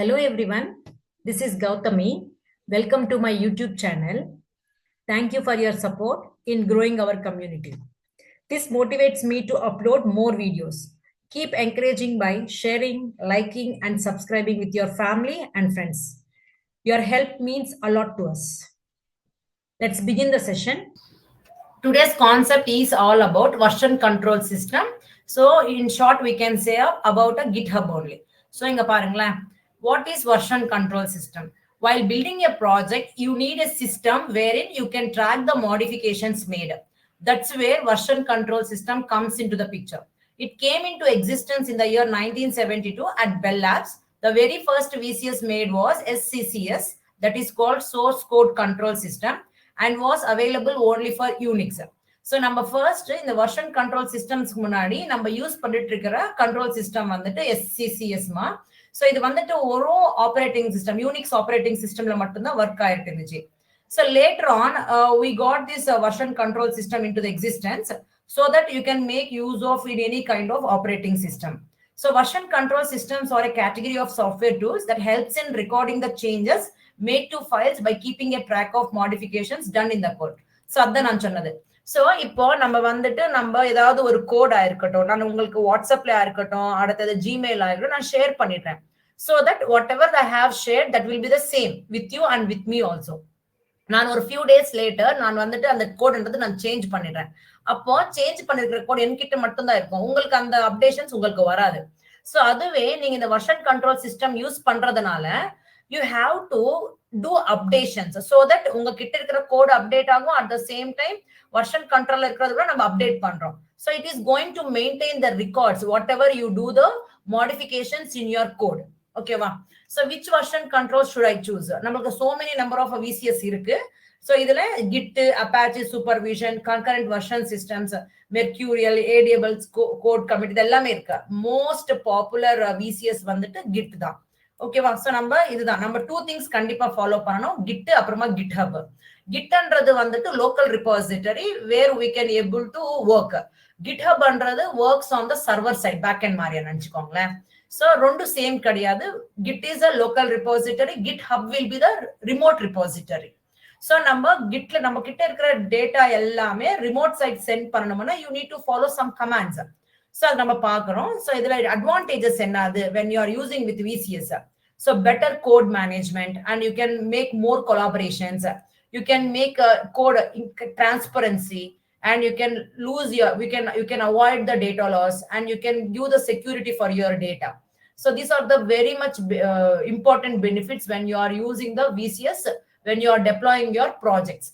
Hello everyone, this is Gautami. Welcome to my YouTube channel. Thank you for your support in growing our community. This motivates me to upload more videos. Keep encouraging by sharing, liking, and subscribing with your family and friends. Your help means a lot to us. Let's begin the session. Today's concept is all about version control system. So in short, we can say about a GitHub only. So inga parungalaa, what is version control system? While building a project, you need a system wherein you can track the modifications made. That's where version control system comes into the picture. It came into existence in the year 1972 at Bell Labs. The very first VCS made was SCCS, that is called Source Code Control System, and was available only for Unix. So நம்ம first இந்த version control சிஸ்டம்ஸ்க்கு முன்னாடி நம்ம use பண்ணிட்டு இருக்கிற control system வந்துட்டு SCCSமா. So இது வந்துட்டு ஒரு ஆப்ரேட்டிங் சிஸ்டம், யூனிக்ஸ் ஆப்ரேட்டிங் சிஸ்டம்ல மட்டும்தான் ஒர்க் ஆயிட்டு இருந்துச்சு. So later on, we got this version control system into the existence so that you can make use of in any kind of operating system. So version control systems are a category of software tools that helps in recording the changes made to files by keeping a track of modifications done in the code. So அதான் நான் சொன்னது. So இப்போ நம்ம வந்துட்டு நம்ம ஏதாவது ஒரு கோடா இருக்கட்டும், நான் உங்களுக்கு வாட்ஸ்அப்ல இருக்கட்டும், அடுத்தது ஜிமெயில் ஆகட்டும், நான் ஷேர் பண்ணிடுறேன். So that what ever I have share that will be the same with you and with me also. நான் ஒரு ஃபியூ டேஸ் லேட்டர் நான் வந்துட்டு அந்த கோடுன்றது நான் சேஞ்ச் பண்ணிடுறேன். அப்போ சேஞ்ச் பண்ணிருக்கிற கோட் என்கிட்ட மட்டும்தான் இருக்கும், உங்களுக்கு அந்த அப்டேஷன்ஸ் உங்களுக்கு வராது. ஸோ அதுவே நீங்க இந்த வெர்ஷன் கண்ட்ரோல் சிஸ்டம் யூஸ் பண்றதுனால you have to do updations so that உங்க கிட்ட இருக்கிற கோட் அப்டேட் ஆகும். at the same time version control இருக்கிறது கூட நம்ம அப்டேட் பண்றோம். so it is going to maintain the records whatever you do the modifications in your code. okay வா? so which version control should I choose? நமக்கு so many number of VCS இருக்கு. so இதுல git, apache supervision, concurrent version systems, mercurial, adable code commit இதெல்லாமே இருக்கு. most popular VCS வந்துட்டு git தான். ஓகேவா? So நம்ம இதுதான் நம்ம டூ திங்ஸ் கண்டிப்பா ஃபாலோ பண்ணணும், கிட் அப்புறமா GitHub. கிட்ன்றது வந்துட்டு local repository where we can able to work. GitHubன்றது works on the server side, back end மாதிரியா நினைச்சுக்கோங்களேன். சோ ரெண்டு சேம் கிடையாது. git is a local repository, GitHub will be the remote repository. So நம்ம கிட்ல நம்ம கிட்ட இருக்கிற டேட்டா எல்லாமே ரிமோட் சைட் சென்ட் பண்ணணும்னா you need to follow some commands. So நம்ம பார்க்கிறோம். so இதுல advantages என்னது when you are using with VCS? so better code management and you can make more collaborations, you can make a code transparency, and you can you can avoid the data loss, and you can do the security for your data. so these are the very much important benefits when you are using the VCS when you are deploying your projects.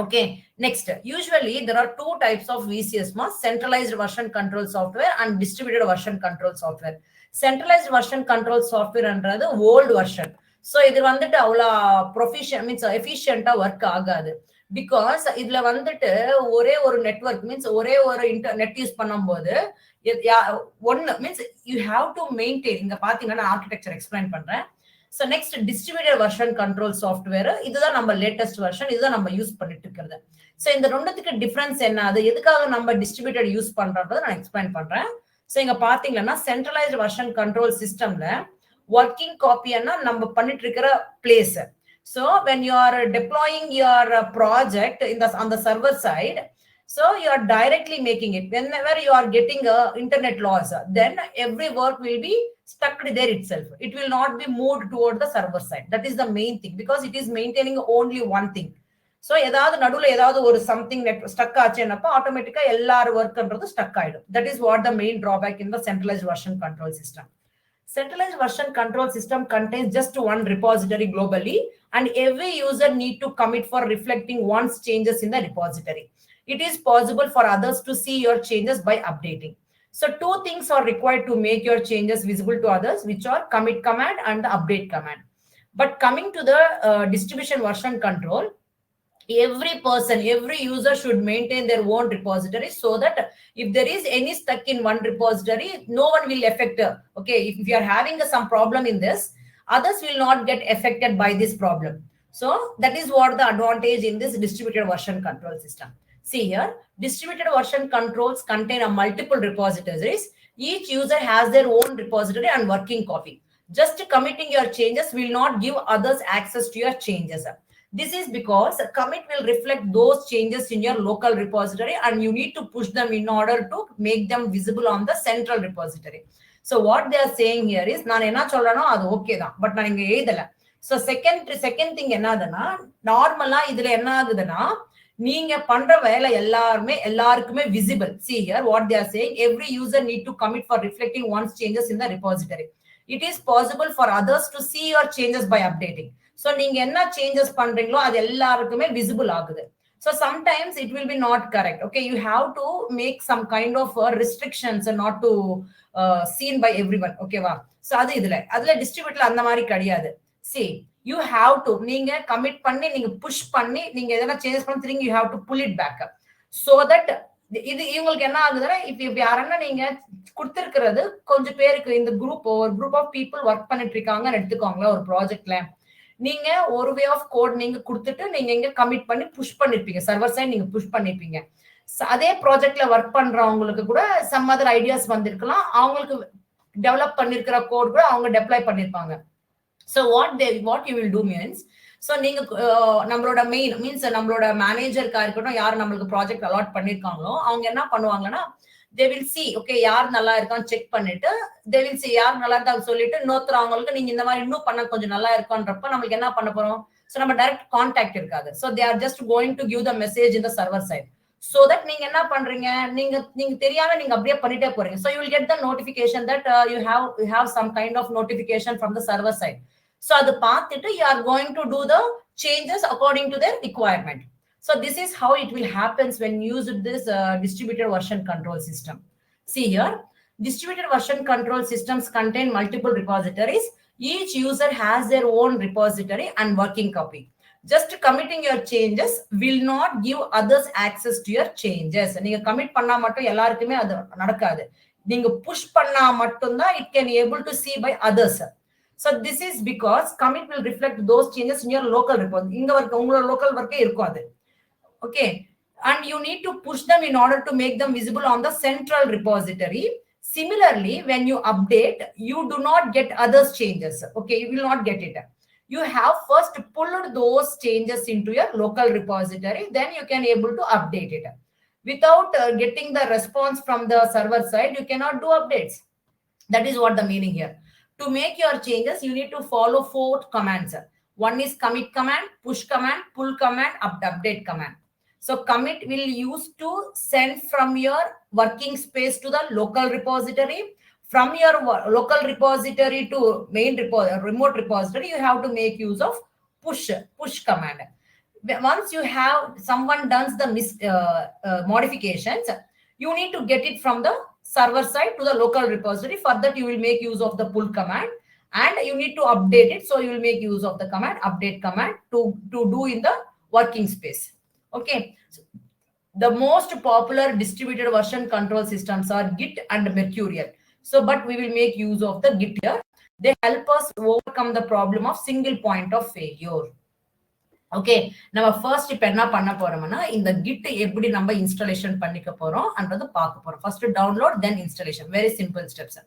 Okay, next, usually there are two types of VCS, centralized version control software and distributed version control software. Centralized version control software என்றது old version. so இது வந்துட்டு அவ்வளோ proficient means எஃபிஷியண்டா work ஆகாது. Because இதுல வந்துட்டு ஒரே ஒரு network means ஒரே ஒரு இன்டர்நெட் யூஸ் பண்ணும்போது ஒன்னு means you have to maintain. இங்க பாத்தீங்கன்னா ஆர்கிடெக்சர் எக்ஸ்பிளைன் பண்றேன். So next, distributed version control software, இதுதான் நம்ம லேட்டஸ்ட் வெர்ஷன், இதுதான் நம்ம யூஸ் பண்ணிட்டு இருக்கிறது. சோ இந்த ரெண்டுத்துக்கு டிஃபரன்ஸ் என்ன, அது எதுக்காக நம்ம டிஸ்ட்ரிபியூட்டட் யூஸ் பண்றதை நான் எக்ஸ்பிளைன் பண்றேன். சோ இங்க பாத்தீங்கன்னா சென்ட்ரலைஸ்ட் வெர்ஷன் கண்ட்ரோல் சிஸ்டம்ல ஒர்க்கிங் காப்பின்னா நம்ம பண்ணிட்டு இருக்கிற place. So when you are deploying your project in the on the server side, so you are directly making it. Whenever you are getting a internet loss, then every work will be stuck there itself. It will not be moved toward the server side. That is the main thing, because it is maintaining only one thing. So ஏதாவது நடுவுல ஏதாவது ஒரு something stuck ஆச்சுன்னப்ப ஆட்டோமேட்டிக்கா எல்லார் ஒர்க்ன்றது stuck ஆயிடும். That is what the main drawback in the centralized version control system. Centralized version control system contains just one repository globally, and every user need to commit for reflecting one's changes in the repository. It is possible for others to see your changes by updating. So two things are required to make your changes visible to others, which are commit command and the update command. But coming to the distribution version control, every person, every user should maintain their own repository, so that if there is any stuck in one repository, no one will affect. Okay, if you are having some problem in this, others will not get affected by this problem. So that is what the advantage in this distributed version control system. See here, distributed version controls contain a multiple repositories. Each user has their own repository and working copy. Just committing your changes will not give others access to your changes. This is because commit will reflect those changes in your local repository, and you need to push them in order to make them visible on the central repository. So what they are saying here is, நான் என்ன சொல்றேனோ அது okay தான், but நான் இங்க எழுதல. So second thing என்னதுன்னா, நார்மலா இதுல என்ன ஆகுதுன்னா, நீங்க பண்ற வேலை எல்லாருக்குமே visible. See here what they are saying, every user need to commit for reflecting one's changes in the repository. It is possible for others to see your changes by updating. So நீங்க என்ன changes பண்றீங்களோ அது எல்லாருக்குமே visible ஆகுது. So sometimes it will be not correct. Okay, you have to make some kind of restrictions and not to seen by everyone. Okay வா? So அதுல டிஸ்ட்ரிபியூட்டர்ல அந்த மாதிரி கிடையாது. See, you have to, நீங்க கமிட் பண்ணி நீங்க புஷ் பண்ணி நீங்க எதனா சேஞ்சஸ் பண்ணி திரும்பி you have to pull it back up so that இது இவங்களுக்கு என்ன ஆகுதுன்னா, இப்ப யாரன்னா நீங்க கொடுத்திருக்கிறது கொஞ்சம் பேருக்கு இந்த ஒரு குரூப் ஆஃப் பீப்புள் ஒர்க் பண்ணிட்டு இருக்காங்கன்னு எடுத்துக்கோங்களேன். ஒரு ப்ராஜெக்ட்ல நீங்க ஒரு வே ஆஃப் கோட் நீங்க கொடுத்துட்டு நீங்க எங்க கமிட் பண்ணி புஷ் பண்ணிருப்பீங்க, சர்வர் சைட் நீங்க புஷ் பண்ணிருப்பீங்க. அதே ப்ராஜெக்ட்ல ஒர்க் பண்றவங்களுக்கு கூட சம் அதர் ஐடியாஸ் வந்திருக்கலாம், அவங்களுக்கு டெவலப் பண்ணிருக்கிற கோட் கூட அவங்க டெப்ளாய் பண்ணிருப்பாங்க. So what you will do means, so நீங்க நம்மளோட மெயின் மீன்ஸ் நம்மளோட மேனேஜருக்கா இருக்கட்டும், யார் நம்மளுக்கு ப்ராஜெக்ட் அலாட் பண்ணிருக்காங்களோ அவங்க என்ன பண்ணுவாங்கன்னா, they will see, okay, யார் நல்லா இருக்கான்னு செக் பண்ணிட்டு they will see யார் நல்லா இருக்கா சொல்லிட்டு இன்னொருத்தவங்களுக்கு நீங்க இந்த மாதிரி இன்னும் பண்ண கொஞ்சம் நல்லா இருக்கும்ன்றப்ப நம்மளுக்கு என்ன பண்ண போறோம், so நம்ம டைரக்ட் கான்டாக்ட் இருக்காது. So they are just going to give the message in the server side so that நீங்க என்ன பண்றீங்க, நீங்க தெரியாம நீங்க அப்படியே பண்ணிட்டே போறீங்க. So you will get the notification that you have some kind of notification from the server side. So அது பார்த்துட்டு you are going to do the changes according to their requirement. So this is how it will happens when you use this distributed version control system. See here, distributed version control systems contain multiple repositories. Each user has their own repository and working copy. Just committing your changes will not give others access to your changes. நீங்க commit பண்ணா மட்டும் எல்லாருக்குமே அது நடக்காது. நீங்க push பண்ணா மட்டும் தான் it can able to see by others. So this is because commit will reflect those changes in your local repository. இங்க வர்க்க உங்களோட local work இருக்கும் அது. Okay, and you need to push them in order to make them visible on the central repository. Similarly, when you update, you do not get others changes. Okay, you will not get it. You have first pulled those changes into your local repository, then you can able to update it. Without getting the response from the server side, you cannot do updates. That is what the meaning here. To make your changes, you need to follow 4 commands. One is commit command, push command, pull command, update command. So commit will use to send from your working space to the local repository. From your local repository to main remote repository, you have to make use of push command. Once you have someone does the modifications, you need to get it from the server side to the local repository. For that, you will make use of the pull command, and you need to update it. So you will make use of the command update command to do in the working space. Okay. So the most popular distributed version control systems are Git and Mercurial. So, but we will make use of the Git here. They help us overcome the problem of single point of failure. Okay, நம்ம first இப்ப என்ன பண்ண போறோம்னா, இந்த kit எப்படி நம்ம installation பண்ணிக்க போறோம்ன்றது பார்க்க போறோம். First download then installation, very simple steps.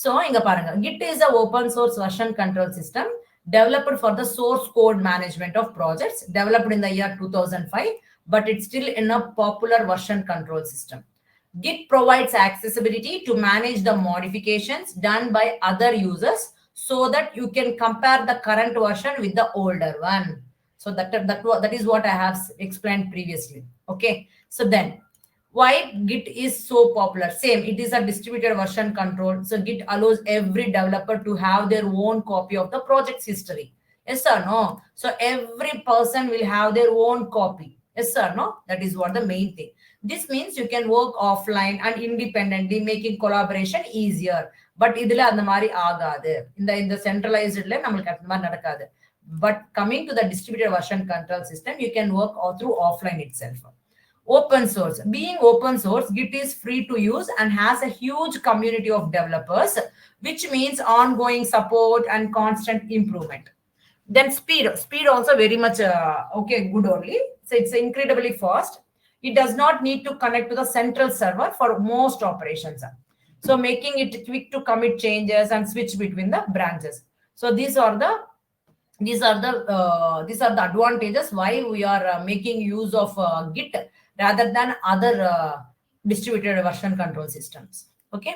So இங்க பாருங்க, Git is a open source version control system developed for the source code management of projects, developed in the year 2005, but it's still in a popular version control system. Git provides accessibility to manage the modifications done by other users so that you can compare the current version with the older one. So that is what I have explained previously. Okay, so then why Git is so popular? Same, it is a distributed version control. So Git allows every developer to have their own copy of the project's history. Yes or no? So every person will have their own copy. Yes or no? That is what the main thing. This means you can work offline and independently, making collaboration easier. But idhula andha mari agadu. In the centralized la namakku andha mari nadakadu. But coming to the distributed version control system, you can work all through offline itself. Open source. Being open source, Git is free to use and has a huge community of developers, which means ongoing support and constant improvement. Then speed also very much okay, good only. So it's incredibly fast. It does not need to connect to the central server for most operations. So making it quick to commit changes and switch between the branches. So these are the advantages why we are making use of Git rather than other distributed version control systems. Okay,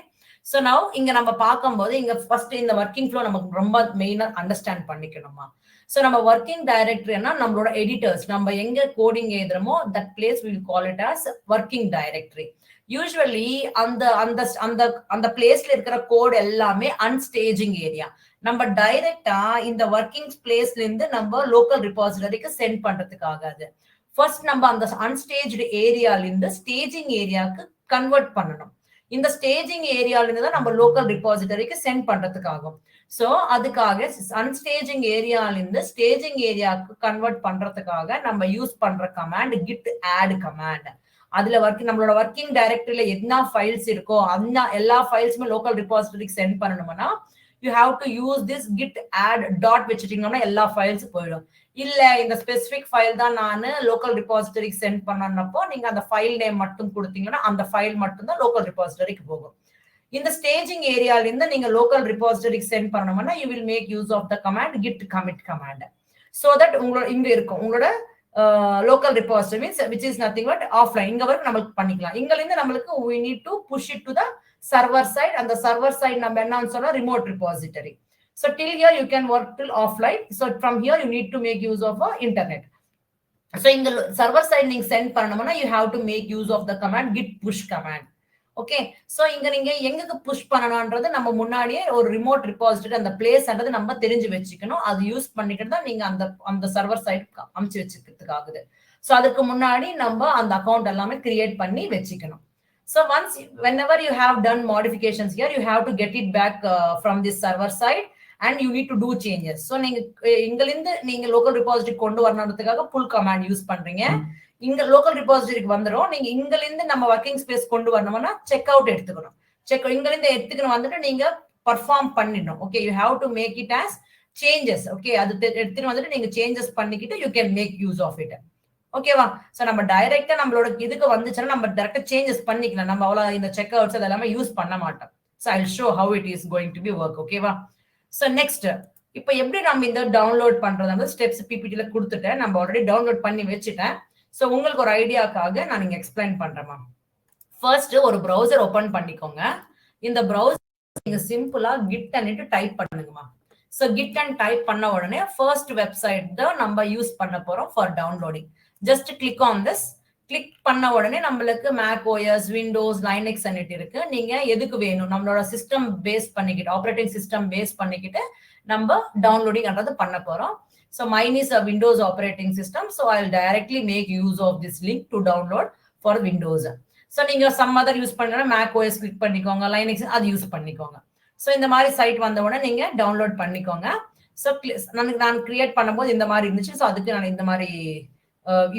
so now இங்க நம்ம பார்க்கும்போது இங்க first இந்த working flow நமக்கு ரொம்ப மெயினா understand பண்ணிக்கணுமா. So நம்ம ஒர்க்கிங் டைரக்டரினா நம்மளோட எடிட்டர்ஸ் நம்ம எங்க கோடிங் எழுதுறோமோ that place will call it as working directory. Usually அந்த அந்த அந்த அந்த பிளேஸ்ல இருக்கிற கோட் எல்லாமே அன்ஸ்டேஜிங் ஏரியா. நம்ம டைரக்டா இந்த ஒர்க்கிங் பிளேஸ்ல இருந்து நம்ம லோக்கல் ரிபாசிட்டரிக்கு சென்ட் பண்றதுக்காகாது. ஃபர்ஸ்ட் நம்ம அந்த அன்ஸ்டேஜ்டு ஏரியால இருந்து ஸ்டேஜிங் ஏரியாவுக்கு கன்வெர்ட் பண்ணணும். இந்த ஸ்டேஜிங் ஏரியால இருந்து தான் நம்ம லோக்கல் ரிபாசிட்டரிக்கு சென்ட் பண்றதுக்காகும். சோ அதுக்காக அன்ஸ்டேஜிங் ஏரியால இருந்து ஸ்டேஜிங் ஏரியாவுக்கு கன்வெர்ட் பண்றதுக்காக நம்ம யூஸ் பண்ற கமாண்ட் git add கமாண்ட். அதுல நம்மளோட ஒர்க்கிங் டைரக்டரியில என்ன ஃபைல்ஸ் இருக்கோ அந்த எல்லா ஃபைல்ஸுமே லோக்கல் ரிபாசிட்டரிக்கு சென்ட் பண்ணணும்னா you have to use this git add dot வச்சிட்டீங்கன்னா எல்லா ஃபைல்ஸ் போயிடும். இல்ல இந்த ஸ்பெசிபிக் ஃபைல் தான் நான் லோக்கல் ரிபாசிட்டரிக்கு சென்ட் பண்ணனப்போ நீங்க அந்த ஃபைல் நேம் மட்டும் கொடுத்தீங்கன்னா அந்த ஃபைல் மட்டும் தான் லோக்கல் ரிபாசிட்டரிக்கு போகும். இந்த ஸ்டேஜிங் ஏரியால இருந்து நீங்க லோக்கல் ரிபாசிட்டரிக்கு சென்ட் பண்ணணும்னா you will make use of the command git commit command so that உங்களோட இங்க இருக்கும் உங்களோட local repository means which is nothing but offline. இங்க வரைக்கும் நமக்கு பண்ணிக்கலாம். இங்க இருந்து நமக்கு we need to push it to the server side and the server side நம்ம என்னன்னு சொன்னா remote repository. So till here you can work till offline. So from here you need to make use of internet. So in the server side நீங்க send பண்ணனும்னா you have to make use of the command git push command. Okay, so இங்க நீங்க எங்களுக்கு push பண்ணணும்ன்றது நம்ம முன்னாடியே ஒரு remote ரிபாசிட்டரி அந்த பிளேஸ்ன்றது நம்ம தெரிஞ்சு வச்சுக்கணும். அது யூஸ் பண்ணிட்டு தான் நீங்க அந்த சர்வர் சைட் அமைச்சு வச்சுக்கிறதுக்கு ஆகுது. சோ அதுக்கு முன்னாடி நம்ம அந்த அக்கவுண்ட் எல்லாமே கிரியேட் பண்ணி வச்சுக்கணும். So once whenever you have done modifications here you have to get it back from this server side and you need to do changes. So நீங்க இங்கிருந்து நீங்க லோக்கல் ரிபாசிட்டரி கொண்டு வரணும்ன்றதுக்காக புல் கமாண்ட் யூஸ் பண்றீங்க. இங்க லோக்கல் ரிபாசிட்டரிக்கு வந்துரும். நீங்க இங்க இருந்து நம்ம ஒர்க்கிங் ஸ்பேஸ் கொண்டு வரணும்னா செக் அவுட் எடுத்துக்கணும். இங்க இருந்து எடுத்துக்கணும் வந்துட்டு நீங்க பெர்ஃபார்ம் பண்ணிடணும். Okay, you have to make it as changes. Okay, அது எடுத்துட்டு வந்துட்டு நீங்க சேஞ்சஸ் பண்ணிக்கிட்டு you can make use of it. ஓகேவா? சோ நம்ம டைரக்டா நம்மளோட இதுக்கு வந்துச்சுன்னா நம்ம டைரக்டா சேஞ்சஸ் பண்ணிக்கலாம். நம்ம அவ்வளவு இந்த செக் அவுட்ஸ் அதெல்லாமே யூஸ் பண்ண மாட்டோம். So I will show how it is going to be work. ஓகேவா? சோ நெக்ஸ்ட் இப்போ எப்படி நம்ம இந்த டவுன்லோட் பண்றது ஸ்டெப்ஸ் பிபிடில கொடுத்துட்டேன். நம்ம ஆல்ரெடி டவுன்லோட் பண்ணி வச்சுட்டேன். சோ உங்களுக்கு ஒரு ஐடியாக்காக நான் இங்க எக்ஸ்பிளைன் பண்றேன். ஃபர்ஸ்ட் ஒரு browser ஓபன் பண்ணிக்கோங்க. இந்த browser நீங்க சிம்பிளா git and டைப் பண்ணுங்கமா. சோ git and டைப் பண்ண உடனே ஃபர்ஸ்ட் வெப்சைட் தான் நம்ம யூஸ் பண்ண போறோம் for downloading. Just click on this. Click பண்ண உடனே நம்மளுக்கு மேக் ஓஎஸ், விண்டோஸ், லைனக்ஸ் அன்னிட்டு இருக்கு. நீங்க எதுக்கு வேணும் நம்மளோட சிஸ்டம் பேஸ் பண்ணிக்கிட்டு ஆப்ரேட்டிங் சிஸ்டம் பேஸ் பண்ணிக்கிட்டு நம்ம டவுன்லோடிங் பண்றது பண்ண போறோம். So mine is a Windows operating system. So I'll directly make use of this link to download for Windows. So நீங்க some other யூஸ் பண்ணா Mac OS கிளிக் பண்ணிக்கோங்க, Linux அது use பண்ணிக்கோங்க. So இந்த மாதிரி சைட் வந்த உடனே நீங்க டவுன்லோட் பண்ணிக்கோங்க. So நான் கிரியேட் பண்ணும்போது இந்த மாதிரி இருந்துச்சு. So அதுக்கு நான் இந்த மாதிரி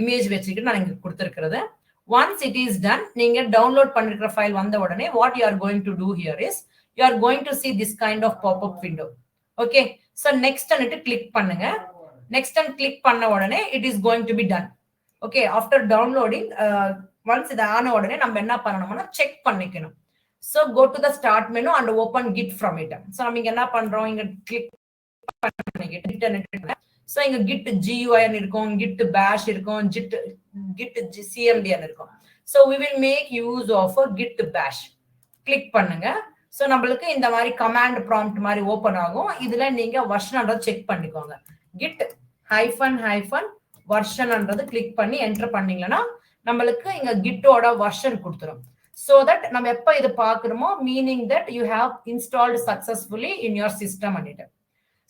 இமேஜ் வச்சுக்கிட்டு நான் இங்க கொடுத்திருக்கிறது. Once it is done, நீங்க டவுன்லோட் பண்ணிருக்கிற ஃபைல் வந்த உடனே what you are going to do here is you are going to see this kind of pop-up window. Okay, so next அன்னிட்டு கிளிக் பண்ணுங்க. Next and click பண்ண உடனே it is going to be done. Okay, after downloading once இது ஆன உடனே நம்ம என்ன பண்ணணும்னா செக் பண்ணிக்கணும். So go to the start menu and open git from it. So நம்ம இங்க என்ன பண்றோம், இங்க கிளிக் பண்ணிக்கிட்டு so இங்க git GUI இருக்கும், git bash இருக்கும், git cmd இருக்கும். So we will make use of a git bash. Click பண்ணுங்க. So நம்மளுக்கு இந்த மாதிரி கமாண்ட் ப்ராம்ப்ட் மாதிரி ஓபன் ஆகும். இதுல நீங்க வெர்ஷன்ன்றத செக் பண்ணிக்கோங்க. git --- வெர்ஷன்ன்றது கிளிக் பண்ணி என்டர் பண்ணீங்கன்னா நம்மளுக்கு இங்க கிட்டோட வெர்ஷன் கொடுத்துரும். so that நம்ம எப்ப இது பார்க்கறோமோ meaning that you have installed successfully in your system அன்னிட்டு.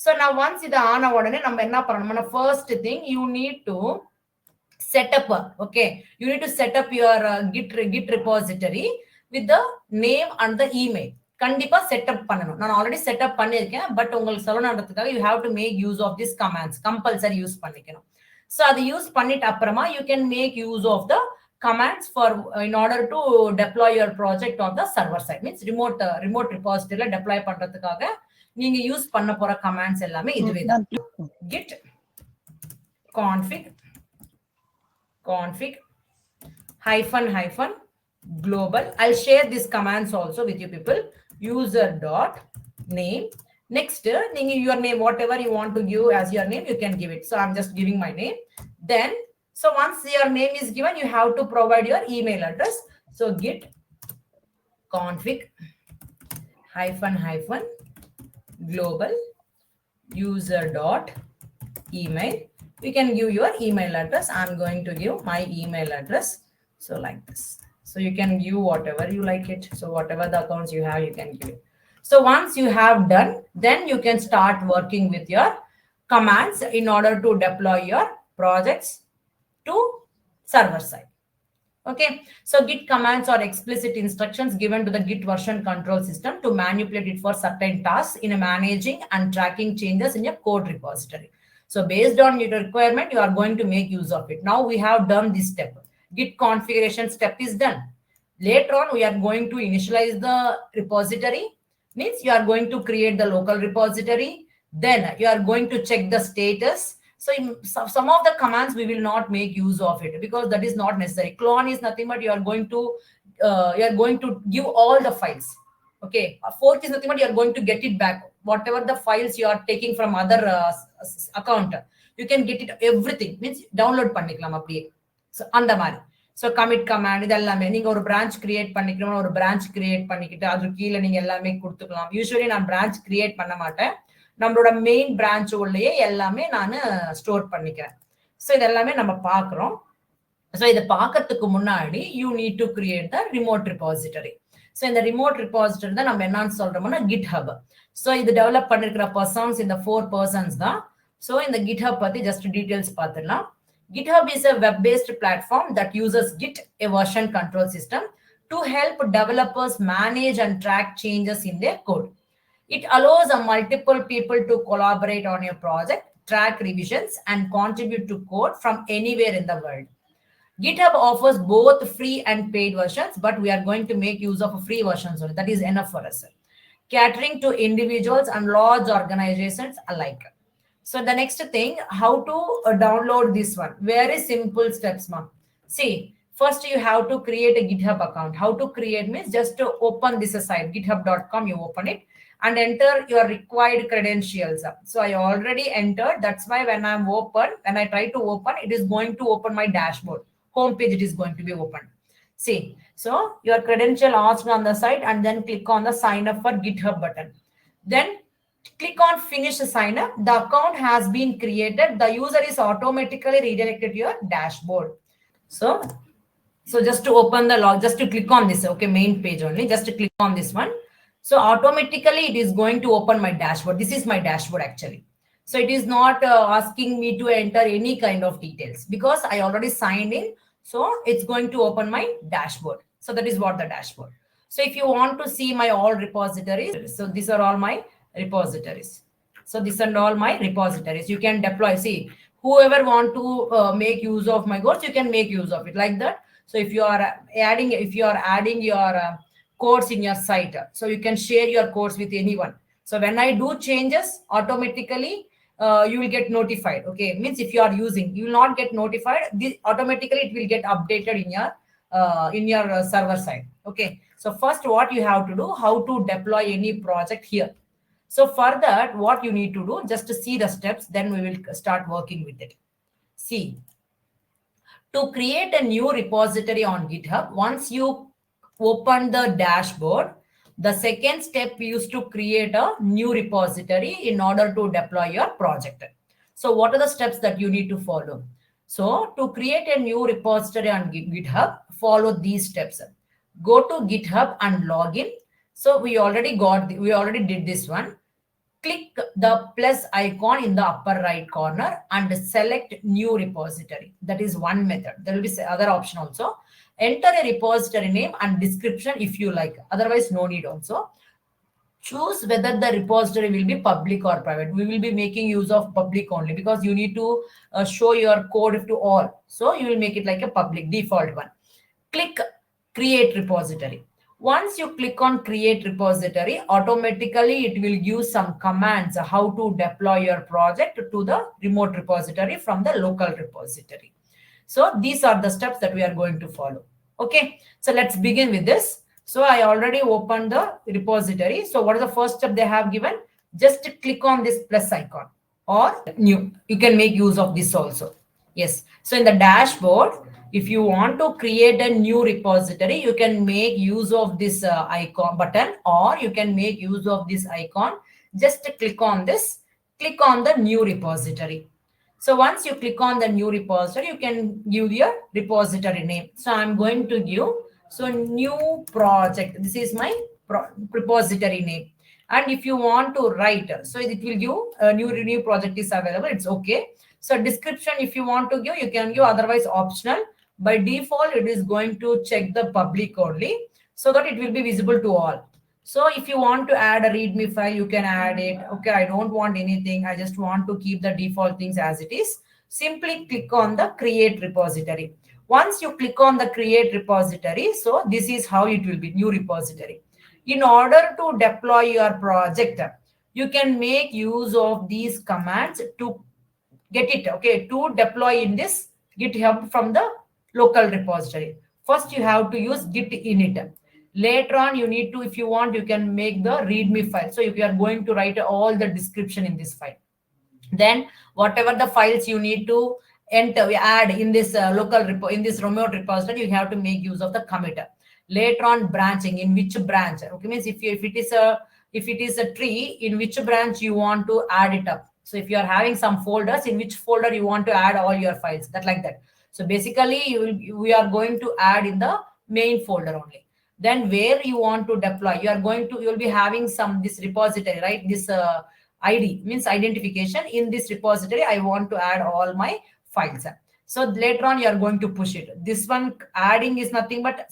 so now once இது ஆன உடனே நம்ம என்ன பண்ணணும்னா first thing you need to set up. Okay, you need to set up your git repository with the name and the email. கண்டிப்பா setup பண்ணணும். நான் already setup பண்ணிருக்கேன். பட் உங்களுக்கு சொல்லணும்ன்றதுக்காக you have to make use of this commands. Compulsory use பண்ணிக்கணும். So அது use பண்ணிட்டு அப்புறமா you can make use of the commands for in order to deploy your project on the server side. Means remote ரிபாசிட்டரியில deploy பண்றதுக்காக நீங்க use பண்ண போற commands எல்லாமே இதுவே தான். git config --- global. I'll share these commands also with you people. User dot name. Next, your name, whatever you want to give as your name, you can give it. So I'm just giving my name. Then, so once your name is given, you have to provide your email address. So git config hyphen global user dot email. You can give your email address. I'm going to give my email address. So like this. So you can give whatever you like it. So whatever the accounts you have, you can give it. So once you have done, then you can start working with your commands in order to deploy your projects to server side. Okay, so Git commands are explicit instructions given to the Git version control system to manipulate it for certain tasks in managing and tracking changes in your code repository. So based on your requirement, you are going to make use of it. Now we have done this step. Git configuration step is done. Later on, we are going to initialize the repository. Means you are going to create the local repository. Then you are going to check the status. So some of the commands we will not make use of it because that is not necessary. Clone is nothing but you are going to give all the files. Okay, a fork is nothing but you are going to get it back. Whatever the files you are taking from other account, you can get it everything. Means download பண்ணிக்கலாம் அப்படியே. So அந்த மாதிரி. So commit command இது எல்லாமே நீங்க ஒரு branch create பண்ணிக்கணும். ஒரு பிரான்ச் கிரியேட் பண்ணிக்கிட்டு அது கீழே நீங்க எல்லாமே கொடுத்துக்கலாம். யூஸ்வலி நான் பிரான்ச் கிரியேட் பண்ண மாட்டேன். நம்மளோட மெயின் பிரான்ச் உள்ளேயே எல்லாமே நான் ஸ்டோர் பண்ணிக்கிறேன். ஸோ இது எல்லாமே நம்ம பார்க்குறோம். ஸோ இதை பார்க்கறதுக்கு முன்னாடி you need to create the remote repository. So இந்த ரிமோட் ரிபாசிட்டரி தான் நம்ம என்னன்னு சொல்றோம்னா GitHub. ஸோ இது டெவலப் பண்ணிருக்கிற பர்சன்ஸ் இந்த 4 persons தான். ஸோ இந்த GitHub பத்தி ஜஸ்ட் டீடைல்ஸ் பார்த்துடலாம். GitHub is a web-based platform that uses Git, a version control system, to help developers manage and track changes in their code. It allows multiple people to collaborate on your project, track revisions, and contribute to code from anywhere in the world. GitHub offers both free and paid versions, but we are going to make use of free versions only. That is enough for us, catering to individuals and large organizations alike. So the next thing, how to download this one. Very simple steps, ma'am. See, first you have to create a GitHub account. How to create means just to open this site, github.com, you open it and enter your required credentials. So I already entered. That's why when I try to open, it is going to open my dashboard. Homepage, it is going to be opened. See, so your credential asked on the site and then click on the sign up for GitHub button. Then click on finish sign up. The account has been created. The user is automatically redirected to your dashboard. So just to open the log, just to click on this, okay, main page only, just to click on this one. So automatically it is going to open my dashboard. This is my dashboard actually. So it is not asking me to enter any kind of details because I already signed in. So it's going to open my dashboard. So that is what the dashboard. So if you want to see my all repositories, so these are all my repositories. So these are all my repositories. You can deploy. See, whoever want to make use of my codes, you can make use of it like that. So if you are adding your codes in your site, so you can share your codes with anyone. So when I do changes, automatically you will get notified. Okay, means if you are using, you will not get notified. This automatically it will get updated in your server side. Okay, so first what you have to do, how to deploy any project here. So for that, what you need to do, just to see the steps, then we will start working with it. See, to create a new repository on GitHub, once you open the dashboard, the second step is to create a new repository in order to deploy your project. So what are the steps that you need to follow? So to create a new repository on GitHub, follow these steps. Go to GitHub and log in. So we already did this one. Click the plus icon in the upper right corner and select new repository. That is one method. There will be other option also. Enter a repository name and description if you like. Otherwise, no need also. Choose whether the repository will be public or private. We will be making use of public only because you need to show your code to all. So you will make it like a public default one. Click create repository. Once you click on create repository, automatically it will give some commands how to deploy your project to the remote repository from the local repository. So these are the steps that we are going to follow. Okay, so let's begin with this. So I already opened the repository. So what is the first step they have given? Just click on this plus icon or new. You can make use of this also. Yes. So in the dashboard, if you want to create a new repository, you can make use of this icon button, or you can make use of this icon. Just click on this, click on the new repository. So once you click on the new repository, you can give your repository name. So I'm going to give, so new project. This is my repository name. And if you want to write, so it will give a new project is available. It's okay. So description, if you want to give, you can give, otherwise optional. By default, it is going to check the public only, so that it will be visible to all. So if you want to add a README file, you can add it. Okay, I don't want anything. I just want to keep the default things as it is. Simply click on the create repository. Once you click on the create repository, so this is how it will be, new repository. In order to deploy your project, you can make use of these commands to get it, okay, to deploy in this GitHub from the local repository. First, you have to use git init. Later on, you need to, if you want, you can make the README file. So if you are going to write all the description in this file, then whatever the files you need to enter, add in this local repo, in this remote repository, you have to make use of the commit. Later on, branching, in which branch, okay, means if it is a tree, in which branch you want to add it up. So if you are having some folders, in which folder you want to add all your files, that like that. So basically, we are going to add in the main folder only. Then where you want to deploy, you will be having this repository, right? This ID means identification. In this repository, I want to add all my files. So later on, you are going to push it. This one adding is nothing but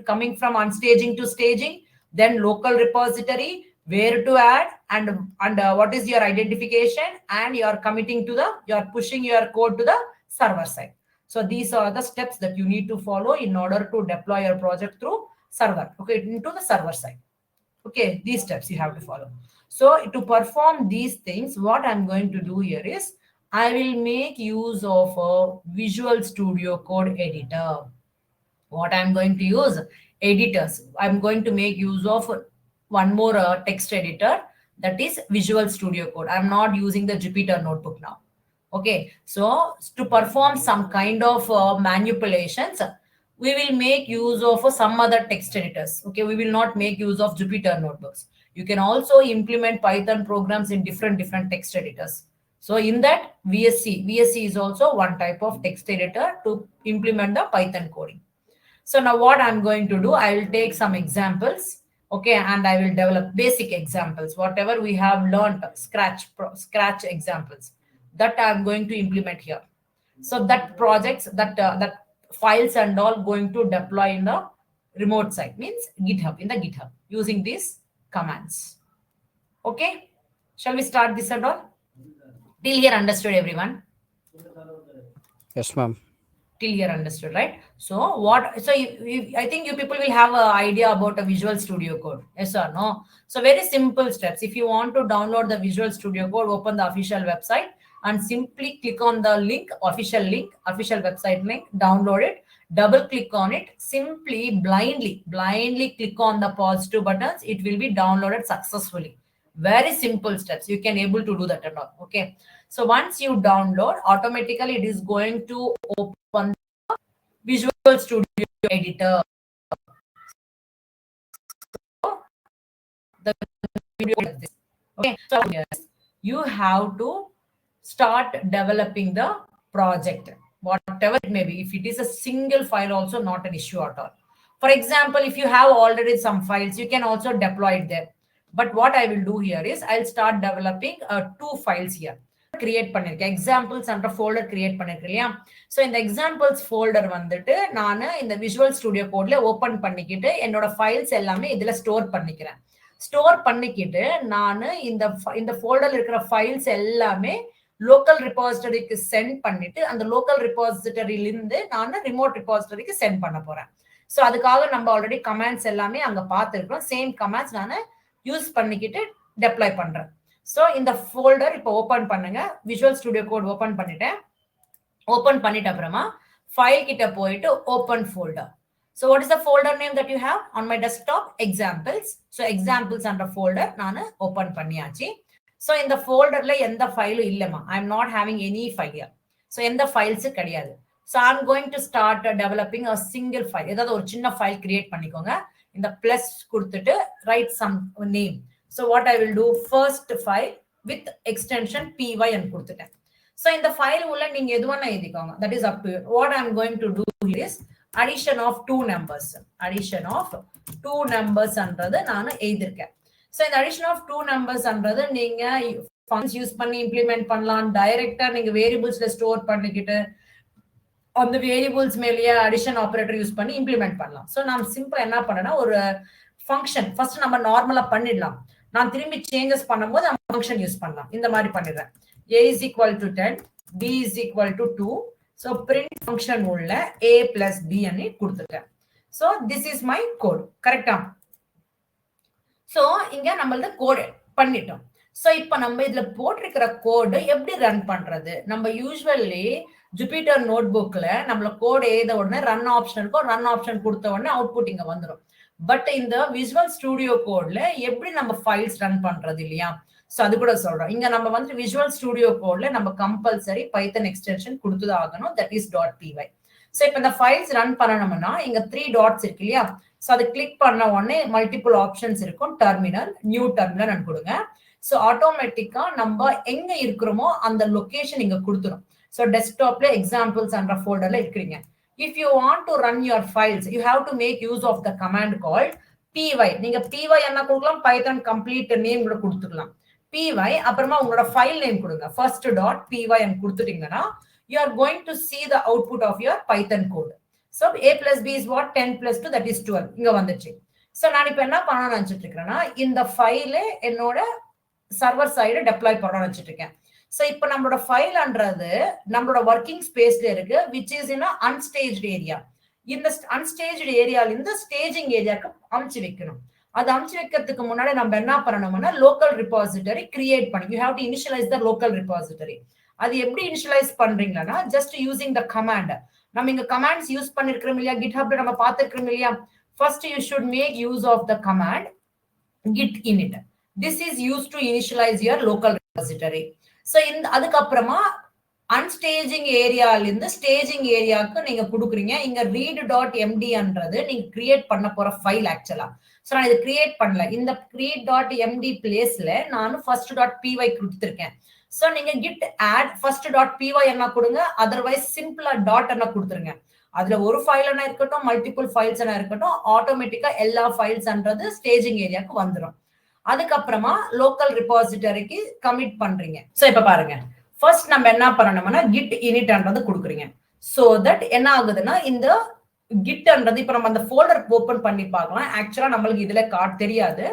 coming from unstaging to staging, then local repository, where to add, and what is your identification, and you are committing to you are pushing your code to the server side. So these are the steps that you need to follow in order to deploy your project through server, okay, into the server side. Okay, these steps you have to follow. So to perform these things, what I'm going to do here is I will make use of a Visual Studio Code editor. What I'm going to use? Editors. I'm going to make use of one more text editor, that is Visual Studio Code. I'm not using the Jupyter Notebook now. Okay, so to perform some kind of manipulations, we will make use of some other text editors. Okay, we will not make use of Jupyter Notebooks. You can also implement Python programs in different text editors. So in that, VSC is also one type of text editor to implement the Python coding. So now what I'm going to do, I will take some examples, okay, and I will develop basic examples, whatever we have learned, scratch examples, that I'm going to implement here. So that projects, that files and all going to deploy in the remote site, means GitHub, in the GitHub, using these commands. Okay, shall we start this and all? Till here understood, everyone? Yes, ma'am. Till here understood, right? So I think you people will have an idea about a Visual Studio Code, yes or no? So very simple steps. If you want to download the Visual Studio Code, open the official website and simply click on the link, official website link, download it, double click on it, simply blindly click on the positive buttons, it will be downloaded successfully. Very simple steps, you can able to do that or not. Okay, so once you download, automatically it is going to open the Visual Studio editor. The video like this. Okay, so yes, you have to start developing the project, whatever it may be. If it is a single file, also not an issue at all. For example, if you have already some files, you can also deploy it there. But what I will do here is I'll start developing 2 files here. Create பண்ணிருக்கேன் examples என்ற folder create பண்ணிருக்கேன் இல்லையா? So இந்த examples folder வந்துட்டு நான் இந்த Visual Studio Codeல open பண்ணிக்கிட்டு என்னோட files எல்லாமே இதுல ஸ்டோர் பண்ணிக்கிறேன். ஸ்டோர் பண்ணிக்கிட்டு நான் இந்த folderல இருக்கிற files எல்லாமே லோக்கல் ரெபாசிட்டரிக்கு சென்ட் பண்ணிட்டு அந்த லோக்கல் ரெபாசிட்டரியில இருந்து நான் ரிமோட் ரெபாசிட்டரிக்கு சென்ட் பண்ண போறேன். சோ அதுக்காக நம்ம ஆல்ரெடி கமாண்ட்ஸ் எல்லாமே அங்க பார்த்திருக்கோம். சேம் கமாண்ட்ஸ் நான் யூஸ் பண்ணிக்கிட்டு டெப்ளாய் பண்றேன். சோ இந்த ஃபோல்டர் இப்போ ஓபன் பண்ணுங்க. விஜுவல் ஸ்டுடியோ கோட் ஓபன் பண்ணிட்டேன். ஓபன் பண்ணிட்ட அப்புறமா ஃபைல் கிட்ட போயிட்டு open folder. So what is the folder name that you have on my desktop? Examples. So examples under folder நான் open பண்ணியாச்சு. So இந்த folderல எந்த file இல்லமா. I am not having any file here. So எந்த files கிடையாது. So I'm going to start developing a single file. ஏதாவது ஒரு சின்ன file create பண்ணிக்கோங்க. இந்த plus கொடுத்துட்டு write some name. So what I will do, first file with extension py and கொடுத்துட்டேன். So இந்த file உள்ள நீங்க எதுவான எழுதிக்கோங்க. That is up to you. What I'm going to do here is addition of two numbers. Addition of two numbers அன்றது நான் எழுதிருக்கேன். So இந்த addition of two numbers அன்றது நீங்க functions use பண்ணி implement பண்ணலாம். டைரக்டா நீங்க வேரியபிள்ஸ்ல ஸ்டோர் பண்ணிக்கிட்டு அந்த வேரியபிள்ஸ் மேலேயே அடிஷன் ஆபரேட்டர் யூஸ் பண்ணி இம்ப்ளிமெண்ட் பண்ணலாம். ஸோ நான் சிம்பிள் என்ன பண்ணேன்னா ஒரு ஃபங்க்ஷன் ஃபர்ஸ்ட் நம்ம நார்மலா பண்ணிடலாம். நான் திரும்பி சேஞ்சஸ் பண்ணும்போது நம்ம ஃபங்க்ஷன் யூஸ் பண்ணலாம். இந்த மாதிரி பண்ணிடுறேன். a is equal to 10, b is equal to 2. So print function உள்ள a plus b அனி கொடுத்துட்டேன். So this is my code. கரெக்டா? So இங்க நம்மளது கோட் பண்ணிட்டோம். So இப்ப நம்ம இதுல போட்டிருக்கிற கோடு எப்படி ரன் பண்றது? நம்ம யூசுவலி ஜூபிட்டர் நோட்புக்ல நம்மள கோட் எழுத உடனே ரன் ஆப்ஷன் இருக்கும். ரன் ஆப்ஷன் கொடுத்த உடனே அவுட்புட் இங்க வந்துடும். பட் இந்த விசுவல் ஸ்டுடியோ கோட்ல எப்படி நம்ம ஃபைல்ஸ் ரன் பண்றது இல்லையா? சோ அது கூட சொல்றோம். இங்க நம்ம வந்து விசுவல் ஸ்டுடியோ கோட்ல நம்ம கம்பல்சரி பைத்தன் எக்ஸ்டென்ஷன் கொடுத்துதான் ஆகணும். That is .py. சோ இப்ப இந்த ஃபைல்ஸ் ரன் பண்ணணும்னா இங்க 3 டாட்ஸ் இருக்கு இல்லையா? சோ அதை கிளிக் பண்ண உடனே மல்டிபிள் ஆப்ஷன்ஸ் இருக்கும். டெர்மினல், நியூ டெர்மினல் கொடுங்க. சோ ஆட்டோமேட்டிக்கா நம்ம எங்க இருக்கிறோமோ அந்த லொகேஷன் இங்க கொடுத்துரும். சோ டெஸ்க்டாப்ல எக்ஸாம்பிள்ஸ் என்ற ஃபோல்டர்ல இருக்கிறீங்க. If you want to run your files, you have to make use of the command called py. நீங்க py என்ன கொடுக்கலாம்? பைத்தன் கம்ப்ளீட் நேம் கூட கொடுத்துக்கலாம். py அப்புறமா உங்களோட ஃபைல் நேம் கொடுங்க. first.py and கொடுத்துட்டீங்கன்னா you are going to see the output of your Python code. So a plus b is what? 10 plus 2, that is 12. இங்க வந்துச்சு. So நான் இப்ப என்ன பண்ணணும்னு நினைச்சிட்டு இருக்கேன்னா இந்த ஃபைல என்னோட சர்வர் சைடு டெப்ளாய் பண்ணணும்னு நினைச்சிட்டு இருக்கேன். சோ இப்ப நம்மளோட ஃபைல்ன்றது நம்மளோட ஒர்க்கிங் ஸ்பேஸ்ல இருக்கு, which is in a unstaged area. இந்த unstaged ஏரியால இருந்து ஸ்டேஜிங் ஏரியாக்கு அமுச்சு வைக்கணும். அது அமுச்சு வைக்கிறதுக்கு முன்னாடி நம்ம என்ன பண்ணணும்னா லோக்கல் ரிபாசிட்டரி கிரியேட் பண்ணி you have to initialize the local repository. அது எப்படி இனிஷியலைஸ் பண்றீங்கன்னா just using the command. நம்ம இங்க கமாண்ட்ஸ் யூஸ் பண்ணிருக்கிறோம் இல்லையா? GitHubல நம்ம பார்த்திருக்கிறோம் இல்லையா? First you should make use of the command git init. This is used to initialize your local repository. So இந்த அதுக்கப்புறமா அன்ஸ்டேஜிங் ஏரியால இருந்து ஸ்டேஜிங் ஏரியாவுக்கு நீங்க கொடுக்குறீங்க. இங்க read.mdன்றது நீங்க கிரியேட் பண்ண போற ஃபைல் ஆக்சுவலா. சோ நான் இது கிரியேட் பண்ணல. இந்த read.md பிளேஸ்ல நான் first.py கொடுத்திருக்கேன். சோ நீங்க git add first.py என்ன கொடுங்க, அதர்வைஸ் சிம்பிளா டாட் என்ன கொடுத்துருங்க. அதுல ஒரு ஃபைல் என்ன இருக்கட்டும், மல்டிபிள் ஃபைல்ஸ் என்ன இருக்கட்டும், ஆட்டோமேட்டிக்கா எல்லா ஃபைல்ஸ்ன்றது ஸ்டேஜிங் ஏரியாவுக்கு வந்துடும். அதுக்கப்புறமா லோக்கல் ரிபாசிட்டரிக்கு கமிட் பண்றீங்க. சோ இப்ப பாருங்க, ஃபர்ஸ்ட் நம்ம என்ன பண்ணணும்னா git initன்றது கொடுக்குறீங்க. சோ தட் என்ன ஆகுதுன்னா இந்த gitன்றது இப்ப நம்ம அந்த ஃபோல்டர் ஓபன் பண்ணி பார்க்கலாம். ஆக்சுவலா நம்மளுக்கு இதுல கார்டு தெரியாது.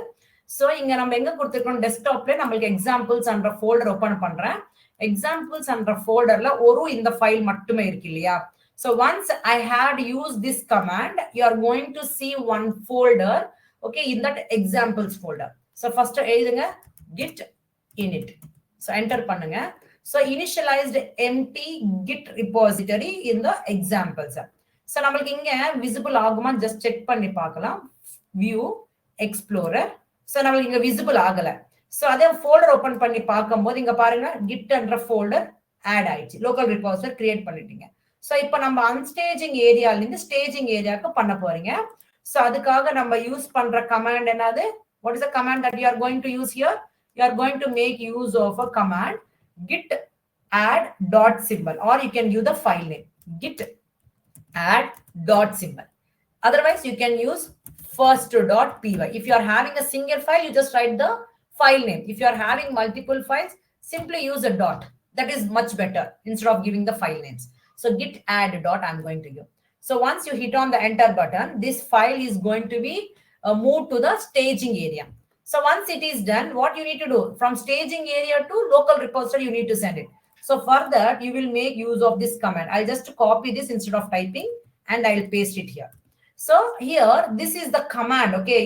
சோ இங்க நம்ம எங்க கொடுத்திருக்கோம், டெஸ்க்டாப்ல நம்மளுக்கு எக்ஸாம்பிள்ஸ் என்ற ஃபோல்டர் ஓபன் பண்றேன். எக்ஸாம்பிள்ஸ் என்ற ஃபோல்டர்ல ஒரு இந்த ஃபைல் மட்டுமே இருக்கு இல்லையா? So once I had used this command, you are going to see one folder, okay, in that examples folder. So first எழுதுங்க git init. So enter பண்ணுங்க. So initialized empty git repository in the examples. So நம்மளுக்கு இங்க visible ஆகுமா just check பண்ணி பார்க்கலாம். View explorer. So நம்மளுக்கு இங்க visible ஆகல. So அதே folder open பண்ணி பார்க்கும்போது இங்க பாருங்க git என்ற folder add ஆயிடுச்சு. local repository create பண்ணிட்டீங்க. So இப்ப நம்ம அன்ஸ்டேஜிங் ஏரியால இருந்து ஸ்டேஜிங் ஏரியாக்கு பண்ண போறீங்க. So அதுக்காக நம்ம யூஸ் பண்ற கமாண்ட் என்னது? What is the command that you are going to use here? You are going to make use of a command git add dot symbol, or you can use the file name git add dot symbol. Otherwise you can use first.py. If you are having a single file, you just write the file name. If you are having multiple files, simply use a dot. That is much better instead of giving the file names. So git add dot I'm going to use. So once you hit on the enter button, this file is going to be moved to the staging area. So once it is done, what you need to do? From staging area to local repository, you need to send it. So for that, you will make use of this command. I'll just copy this instead of typing and I'll paste it here. So here, this is the command, okay?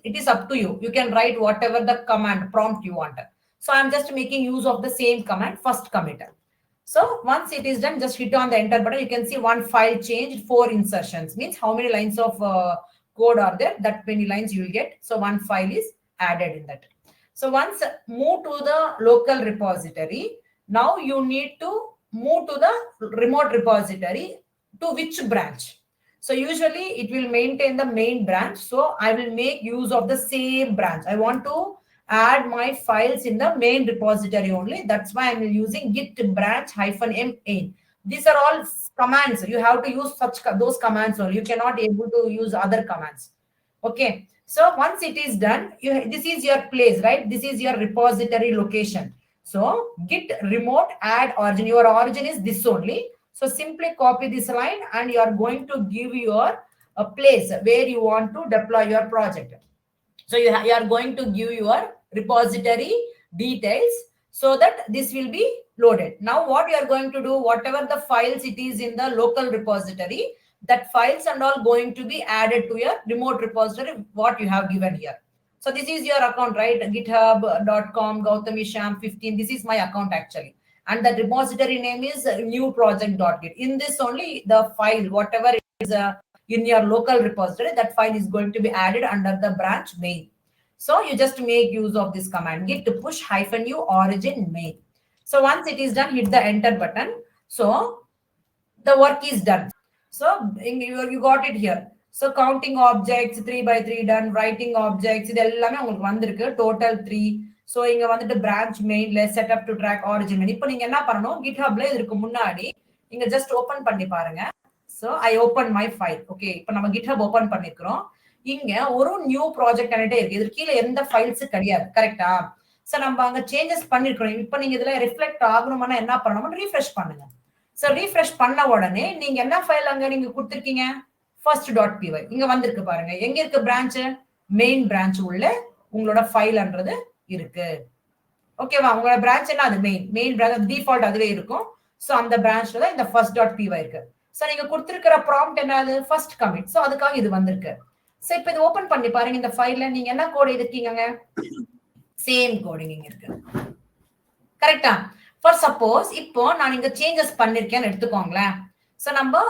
It is up to you. You can write whatever the command prompt you want. So I'm just making use of the same command, first commit. So once it is done, just hit on the enter button. You can see one file changed, 4 insertions. Means how many lines of code are there? That many lines you will get. So one file is added in that. So once move to the local repository, now you need to move to the remote repository. To which branch? So usually it will maintain the main branch. So I will make use of the same branch. I want to add my files in the main repository only. That's why I'm using git branch -m. These are all commands. You have to use those commands only. You cannot able to use other commands. Okay. So once it is done, this is your place, right? This is your repository location. So git remote add origin. Your origin is this only. So simply copy this line and you are going to give your place where you want to deploy your project. So you are going to give your repository details so that this will be loaded. Now what you are going to do, whatever the files it is in the local repository, that files and all going to be added to your remote repository, what you have given here. So this is your account, right? github.com gautamisham15. This is my account actually. And the repository name is new project.git. In this only the file, whatever is in your local repository, that file is going to be added under the branch main. So you just make use of this command, git push -u origin main. So once it is done, hit the enter button. So the work is done. So you got it here. So counting objects 3x3 done, writing objects, இது எல்லாமே உங்களுக்கு வந்திருக்கு. Total 3. So இங்க வந்துட்டு branch mainல setup to track origin main. இப்போ நீங்க என்ன பண்ணணும், GitHubல இதற்கு முன்னாடி இங்க just open பண்ணி பாருங்க. So I open my file. Okay. இப்போ நம்ம GitHub open பண்ணிருக்கிறோம். இங்க ஒரு நியூ ப்ராஜெக்ட் என்கிட்ட இருக்கு. இதுக்கு கீழே எந்த ஃபைல்ஸ் கிடையாது. கரெக்ட்டா? சோ நம்ம அங்க சேஞ்சஸ் பண்ணிருக்கோம். இப்போ நீங்க இதுல ரிஃப்ளெக்ட் ஆகணும்னா என்ன பண்ணணும், ரீஃப்ரெஷ் பண்ணுங்க. சோ ரீஃப்ரெஷ் பண்ண உடனே நீங்க என்ன ஃபைல் அங்க நீங்க கொடுத்திருக்கீங்க, first.py இங்க வந்திருக்கு பாருங்க. எங்க இருக்கு பிரான்ச்? மெயின் பிரான்ச் உள்ள உங்களோட ஃபைல்ன்றது இருக்கு. ஓகேவா? உங்களோட பிரான்ச் என்ன? அது மெயின் பிரான்ச் டிஃபால்ட் அதுவே இருக்கும். சோ அந்த பிரான்ச்ல தான் இந்த first.py இருக்கு. சோ நீங்க கொடுத்திருக்கிற ப்ராம்ப்ட் என்னது? First commit. சோ அதுக்காக இது வந்திருக்கு. சோ இப்போ இது ஓபன் பண்ணி பாருங்க. இந்த ஃபைல்ல நீங்க என்ன கோட் எழுதிருக்கீங்க? சேம் கோடிங் இங்க இருக்கு. கரெக்ட்டா? ஃபார் சப்போஸ் இப்போ நான் இங்க சேஞ்சஸ் பண்ணிருக்கேன்னு எடுத்துக்கோங்களேன். சோ நம்ம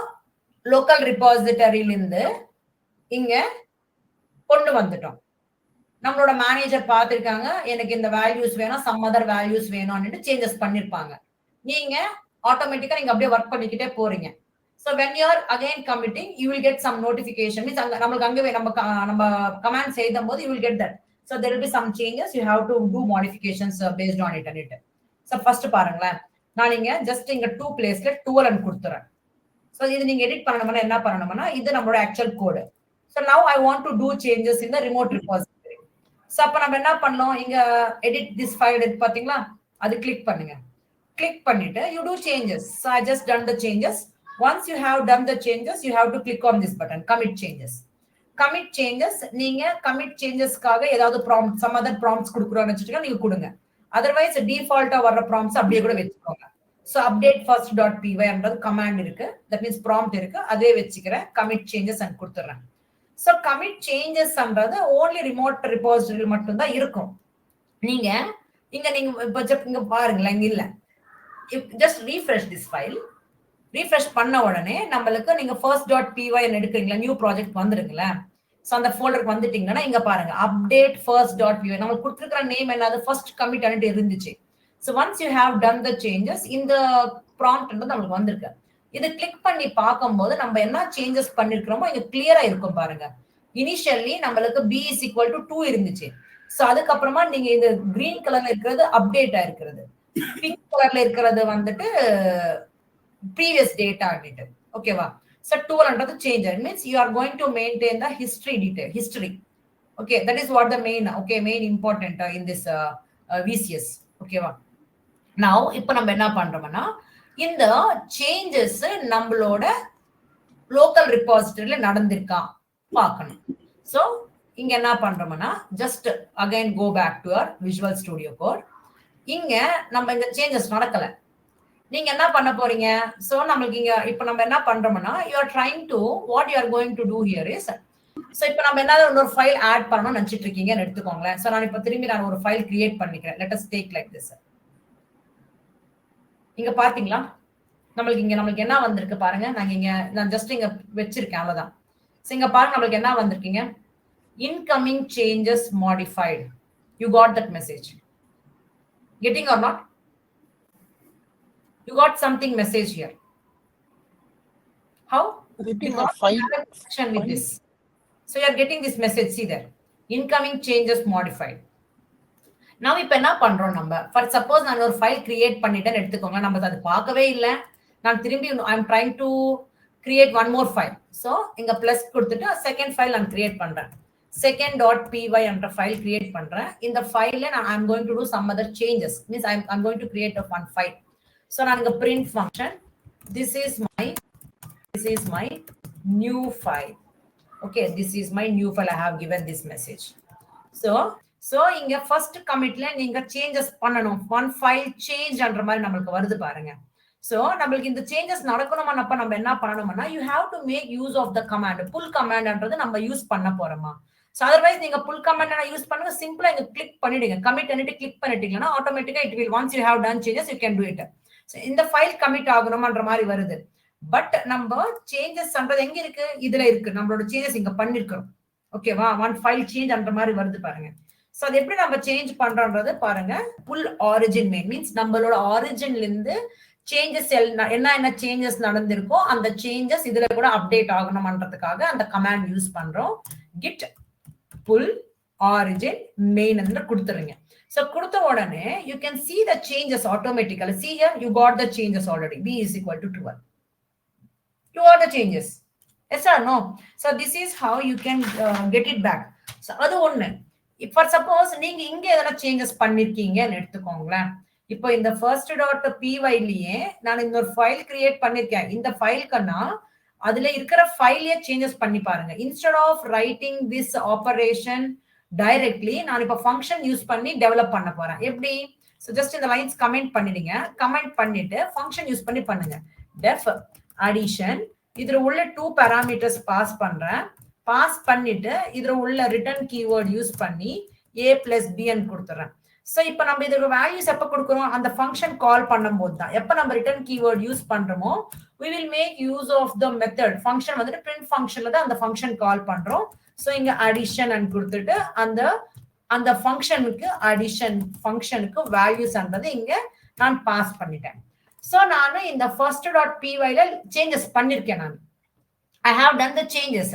லோக்கல் ரிபாசிட்டரியில இருந்து இங்க கொண்டு வந்துட்டோம். நம்மளோட மேனேஜர் பார்த்திருக்காங்க, எனக்கு இந்த வேல்யூஸ் வேணும், சம் அதர் வேல்யூஸ் வேணும்னு சேஞ்சஸ் பண்ணிருப்பாங்க. நீங்க ஆட்டோமேட்டிக்கா நீங்க அப்படியே ஒர்க் பண்ணிக்கிட்டே போறீங்க. So when you are again committing, you will get some notification. Means நமக்கு அங்கவே நம்ம கமாண்ட் செய்யும்போது you will get that. So there will be some changes. You have to do modifications based on it and it. So first பாருங்களேன், நான் இங்க just இங்க 2 பிளேஸ்ல 12 கொடுத்துறேன். So இது நீங்க எடிட் பண்ணணும்னா என்ன பண்ணணும்னா, இது நம்மளோட actual code. So now I want to do changes in the remote repository. So அப்ப நம்ம என்ன பண்ணோம், இங்க edit this file இருக்கு பாத்தீங்களா, அது கிளிக் பண்ணுங்க. கிளிக் பண்ணிட்டு you do changes. So I just done the changes. Once you have done the changes, you have to click on this button, commit changes. Commit changes, நீங்க commit changesக்காக ஏதாவது prompt, some other prompts கொடுக்குறோம்னு வச்சுட்டீங்க, நீங்க கொடுங்க. Otherwise default-ஆ வர்ற prompts அப்படியே கூட வச்சுக்கோங்க. So update first.py என்றது command இருக்கு, that means prompt இருக்கு, அதே வச்சுக்கிறேன், commit changes and கொடுத்துறேன். So commit changes என்றது only remote repository மட்டும் தான் இருக்கும். நீங்க இங்க பாருங்களேன், இங்க இல்ல. Just refresh this file. Refresh பண்ண உடனே நம்மளுக்கு நீங்க first.py எடுக்கிறீங்களா, நியூ ப்ராஜெக்ட் வந்துருங்களா. சோ அந்த ஃபோல்டருக்கு வந்துட்டீங்கன்னா இங்க பாருங்க, update first.py நம்ம கொடுத்திருக்கிற நேம் என்னது, ஃபர்ஸ்ட் கமிட் அண்ட் இருந்துச்சு. So once you have done the changes, இந்த ப்ராம்ப்ட் நமக்கு வந்திருக்கு. இது கிளிக் பண்ணி பார்க்கும்போது நம்ம என்ன சேஞ்சஸ் பண்ணிருக்கிறோமோ இங்க கிளியரா இருக்கும் பாருங்க. இனிஷியலி நம்மளுக்கு b is equal to 2 இருந்துச்சு. சோ அதுக்கப்புறமா நீங்க இந்த கிரீன் கலர்ல இருக்கிறது அப்டேட் ஆயிருக்கிறது, பிங்க் கலர்ல இருக்கிறது வந்துட்டு previous data data. Okay va? So 12 under the change. It means you are going to maintain the history. Okay, that is what the main important in this VCS. Okay va? Now இப்போ நம்ம என்ன பண்றோம்னா, இந்த changes நம்மளோட local repositoryல நடந்திருக்கா பார்க்கணும். So இங்க என்ன பண்றோம்னா, just again go back to our Visual Studio Code. இங்க நம்ம இந்த changes நடக்கல. நீங்க என்ன பண்ண போறீங்க, சோ நமக்கு இங்க இப்போ நம்ம என்ன பண்றோம்னா, you are trying to, what you are going to do here is, so இப்போ நம்ம என்ன ஒரு ஃபைல் ஆட் பண்ணனும்னு நினைச்சிட்டு இருக்கீங்கன்னு எடுத்துக்கோங்களேன். சோ நான் இப்போ திரும்பி ஒரு ஃபைல் கிரியேட் பண்ணிக்கிறேன். let us take like this. இங்க பாத்தீங்களா? நம்மளுக்கு என்ன வந்திருக்கு பாருங்க. நான் ஜஸ்ட் இங்க வச்சிருக்கேன் அவ்வளவுதான். இங்க பாருங்க நம்மளுக்கு என்ன வந்திருக்கீங்க. Incoming changes modified. You got that message. Getting or not? You got something message here. How? Because you have a connection with this. So you are getting this message. See there. Incoming changes modified. Now இப்ப என்ன பண்றோம் நம்ம? For suppose நான் ஒரு file create பண்ணிட்டேன்னு எடுத்துக்கோங்க. நம்ம அதை பார்க்கவே இல்லை. நான் திரும்பி I'm trying to create one more file. So இங்க பிளஸ் கொடுத்துட்டு செகண்ட் ஃபைல் நான் கிரியேட் பண்றேன். second.py என்ற ஃபைல் கிரியேட் பண்றேன். இந்த ஃபைல்ல நான் I'm going to do some other changes. Means I'm going to create a one file. So நான் இங்க print function. This is my new file. Okay, this is my new file. I have given this message. So இங்க first கமிட்ல நீங்க changes பண்ணணும். One file change என்ற மாதிரி நமக்கு வருது பாருங்க. சோ நமக்கு இந்த சேஞ்சஸ் நடக்கணும்னப்ப நம்ம என்ன பண்ணணும்னா you have to make use of the command. pull commandன்றது நம்ம யூஸ் பண்ண போறோமா. சோ அதர்வைஸ் நீங்க pull command யூஸ் பண்ணுங்க. சிம்பிளா இங்க கிளிக் பண்ணிடுங்க. கமிட் பண்ணிட்டு கிளிக் பண்ணிட்டீங்கன்னா ஆட்டோமேட்டிக்கா it will once you have done changes you can do it. So இந்த ஃபைல் கமிட் ஆகணும்ன்ற மாதிரி வருது. பட் நம்ம சேஞ்சஸ் பண்றது எங்க இருக்கு? இதுல இருக்கு. நம்மளோட சேஞ்சஸ் இங்க பண்ணிருக்கோம். ஓகேவா? ஒன் ஃபைல் சேஞ்ச் என்ற மாதிரி வருது பாருங்க. சோ அது எப்படி நம்ம சேஞ்ச் பண்றோம்ன்றது பாருங்க. pull origin main means நம்மளோட ஆரிஜின்ல இருந்து சேஞ்சஸ் என்ன சேஞ்சஸ் நடந்திருக்கோ அந்த சேஞ்சஸ் இதுல கூட அப்டேட் ஆகணும்ன்றதுக்காக அந்த கமாண்ட் யூஸ் பண்றோம். git pull origin main என்று கொடுத்துருங்க. சோ கொடுத்த உடனே you can see the changes automatically. See here you got the changes already. b is equal to 12. You got the changes. Yes or no? So this is how you can get it back. So அது ஒண்ணு. இப்ப suppose நீங்க இங்க எதனா changes பண்ணிருக்கீங்கன்னு எடுத்துக்கோங்களேன். இப்போ இந்த first.py-லயே நான் இன்னொரு ஃபைல் கிரியேட் பண்ணிருக்கேன். இந்த ஃபைலுக்குன்னா அதுல இருக்கிற ஃபைலையே சேஞ்சஸ் பண்ணி பாருங்க. Instead of writing this operation directly நான் இப்ப ஃபங்க்ஷன் யூஸ் பண்ணி டெவலப் பண்ண போறேன். எப்படி? சோ ஜஸ்ட் இந்த லைன்ஸ் கமெண்ட் பண்ணிடுங்க. கமெண்ட் பண்ணிட்டு ஃபங்க்ஷன் யூஸ் பண்ணி பண்ணுங்க. def addition இதுல உள்ள 2 பாராமீட்டர்ஸ் பாஸ் பண்றேன். பாஸ் பண்ணிட்டு இதுல உள்ள ரிட்டர்ன் கீவேர்ட் யூஸ் பண்ணி a plus b ன்னு கொடுத்துறேன். சோ இப்போ நம்ம இதோட வேல்யூஸ் எப்ப கொடுக்கறோம்? அந்த ஃபங்க்ஷன் கால் பண்ணும்போது தான். எப்ப நம்ம ரிட்டர்ன் கீவேர்ட் யூஸ் பண்றோமோ we will make use of the method. Function வந்துட்டு print ஃபங்க்ஷன்ல தான் அந்த ஃபங்க்ஷன் கால் பண்றோம். சோ இங்க addition ன்னு கொடுத்துட்டு அந்த ஃபங்க்ஷனுக்கு addition ஃபங்க்ஷனுக்கு வேல்யூஸ்ன்றது இங்க நான் பாஸ் பண்ணிட்டேன். சோ நான் இந்த first.py-ல சேஞ்சஸ் பண்ணிருக்கேன் நான். I have done the changes.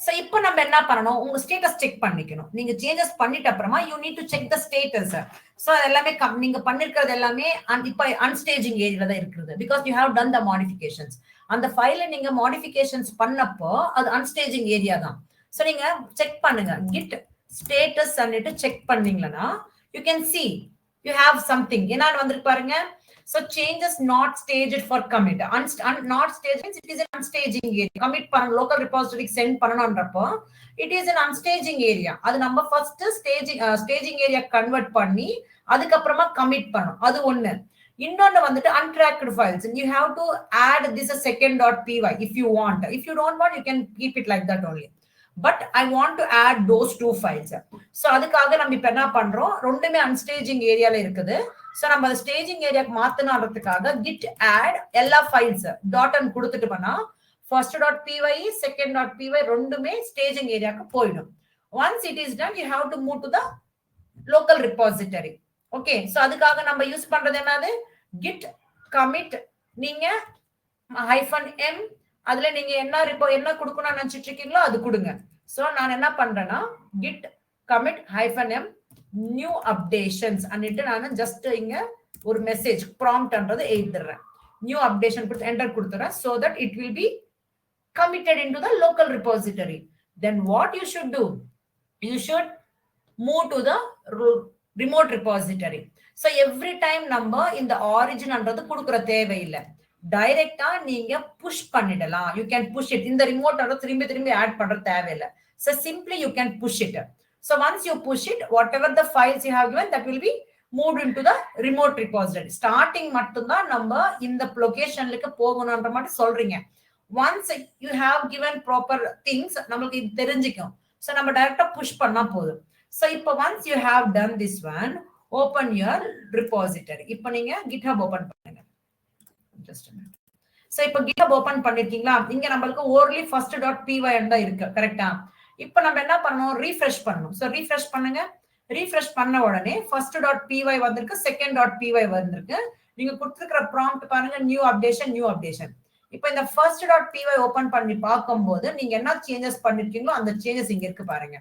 So இப்போ நம்ம என்ன பண்ணணும்? உங்க ஸ்டேட்டஸ் செக் பண்ணிக்கணும். நீங்க சேஞ்சஸ் பண்ணிட்ட அப்புறமா you need to check the status. So எல்லாமே நீங்க பண்ணிருக்கிறது எல்லாமே இப்போ unstaging ஏரியால தான் இருக்குது. Because you have done the modifications. அந்த ஃபைல்ல நீங்க modifications பண்ணப்போ அது unstaging ஏரியா தான். So நீங்க செக் பண்ணுங்க. git status அன்னிட்டு செக் பண்ணீங்களா you can see you have something. என்ன வந்திருக்கு பாருங்க. So changes not staged for commit. Not staged means it is an unstaging area. Commit பண்ண local repository send பண்ணனும்ன்றப்போ it is an unstaging area. அது நம்ம first staging area convert பண்ணி அதுக்கு அப்புறமா commit பண்ணனும். அது ஒண்ணு. இன்னொன்னு வந்துட்டு untracked files. You have to add this a second.py if you want. If you don't want you can keep it like that only. But I want to add those two files. So அதுக்காக நம்ம இப்ப என்ன பண்றோம்? ரெண்டுமே unstaging ஏரியால இருக்குது. So நம்ம staging ஏரியாக்கு மாத்தணும்ன்றதுக்காக git add எல்லா ஃபைல்ஸ் டாட் அண்ட் கொடுத்துட்டு பண்ணா first.py second.py ரெண்டுமே ஸ்டேஜிங் ஏரியாக்கு போய்டும். once it is done you have to move to the local repository. Okay, so அதுக்காக நம்ம யூஸ் பண்றது என்னது? git commit நீங்க -m அதுல நீங்க என்ன கொடுக்கணும்னு நினைச்சிட்டு இருக்கீங்களோ அது கொடுங்க. சோ நான் என்ன பண்றேன்னா git commit -m new updations அன்னிட்டு நான் ஜஸ்ட் இங்க ஒரு மெசேஜ் ப்ராம்ப்ட்ன்றது எழுதிறேன். new updation கொடுத்து என்டர் கொடுத்துறேன். so that it will be committed into the local repository. Then what you should do? You should move to the remote repository. So every time நம்ம இந்த originன்றது கொடுக்கிற தேவையில்லை. டைரக்டா நீங்க புஷ் பண்ணிடலாம். you can push it. இந்த remote திரும்பி add பண்ற தேவையில்லை. So simply you can push it. So once you push it, whatever the files you have given, that will be moved into the remote repository. Starting மட்டும்தான் நம்ம இந்த லொகேஷனுக்கு போகணும்ன்ற மாதிரி சொல்றீங்க. Once you have given proper things, நமக்கு இது தெரிஞ்சிக்கும். So நம்ம டைரக்டா push பண்ணா போதும். So இப்போ once you have done this one, open your repository. இப்போ நீங்க GitHub open பண்ணுங்க. சோ இப்போ GitHub ஓபன் பண்ணிருக்கீங்களா? இங்க நம்மளுக்கு only first.py தான் இருக்கு. கரெக்ட்டா? இப்போ நம்ம என்ன பண்ணணும்? ரீஃப்ரெஷ் பண்ணணும். சோ ரீஃப்ரெஷ் பண்ணுங்க. ரீஃப்ரெஷ் பண்ண உடனே first.py வந்திருக்கு, second.py வந்திருக்கு. நீங்க கொடுத்திருக்கிற ப்ராம்ப்ட் பாருங்க, நியூ அப்டேஷன். இப்போ இந்த first.py ஓபன் பண்ணி பார்க்கும்போது நீங்க என்ன சேஞ்சஸ் பண்ணிருக்கீங்களோ அந்த சேஞ்சஸ் இங்க இருக்கு பாருங்க.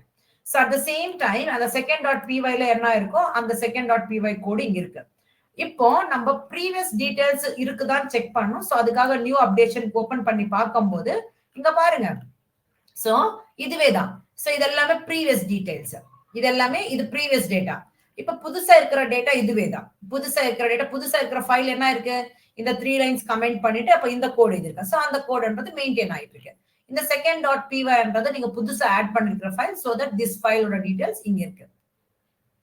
So at the same time அந்த second.py ல என்ன இருக்கோ அந்த second.py கோட் இங்க இருக்கு. இப்போ நம்ம ப்ரீவியஸ் டீடைல்ஸ் இருக்குதான்னு செக் பண்ணணும். சோ அதுக்காக நியூ அப்டேஷன் ஓபன் பண்ணி பார்க்கும்போது இங்க பாருங்க. சோ இதுவே தான். சோ இதெல்லாமே ப்ரீவியஸ் டீடைல்ஸ். இதெல்லாமே இது ப்ரீவியஸ் டேட்டா. இப்ப புதுசா இருக்கிற டேட்டா இதுவே தான். புதுசா இருக்கிற ஃபைல் என்ன இருக்கு? இந்த 3 லைன்ஸ் கமெண்ட் பண்ணிட்டு அப்ப இந்த கோட் இது இருக்கு. சோ அந்த கோட்ன்றது மெயின்டெய்ன் ஆயிட்டு இருக்கு. இந்த second.py நீங்க புதுசா ஆட் பண்ணிருக்கிற file, so that this file ஓட டீடைல்ஸ் இங்க இருக்கு.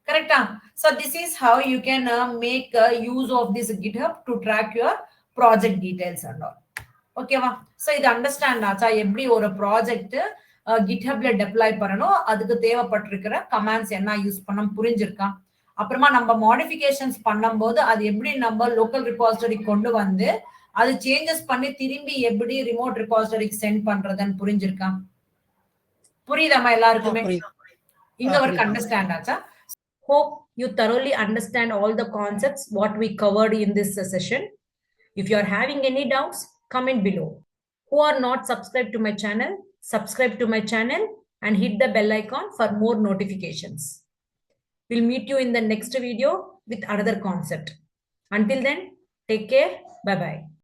கரெக்ட்டா? So this is how you can make use of this GitHub to track your project details and all. ஓகேவா? சோ இது அண்டர்ஸ்டாண்ட் ஆச்சா? எப்படி ஒரு ப்ராஜெக்ட் GitHubல டெப்ளாய் பண்ணனும், அதுக்கு தேவைப்பட்டிருக்கிற கமாண்ட்ஸ் என்ன யூஸ் பண்ணனும் புரிஞ்சிருக்கா? அப்புறமா நம்ம மாடிஃபிகேஷன்ஸ் பண்ணும்போது அது எப்படி நம்ம லோக்கல் ரிபாசிட்டரி கொண்டு வந்து அது சேஞ்சஸ் பண்ணி திரும்பி எப்படி ரிமோட் ரிபாசிட்டரிக்கு சென்ட் பண்றதுன்னு புரிஞ்சிருக்கா? புரியுதாமா எல்லாருக்குமே? இங்க வரைக்கும் அண்டர்ஸ்டாண்ட் ஆச்சா? Hope you thoroughly understand all the concepts what we covered in this session. If you are having any doubts, comment below. Who are not subscribed to my channel, subscribe to my channel and hit the bell icon for more notifications. We'll meet you in the next video with another concept. Until then, take care. Bye-bye.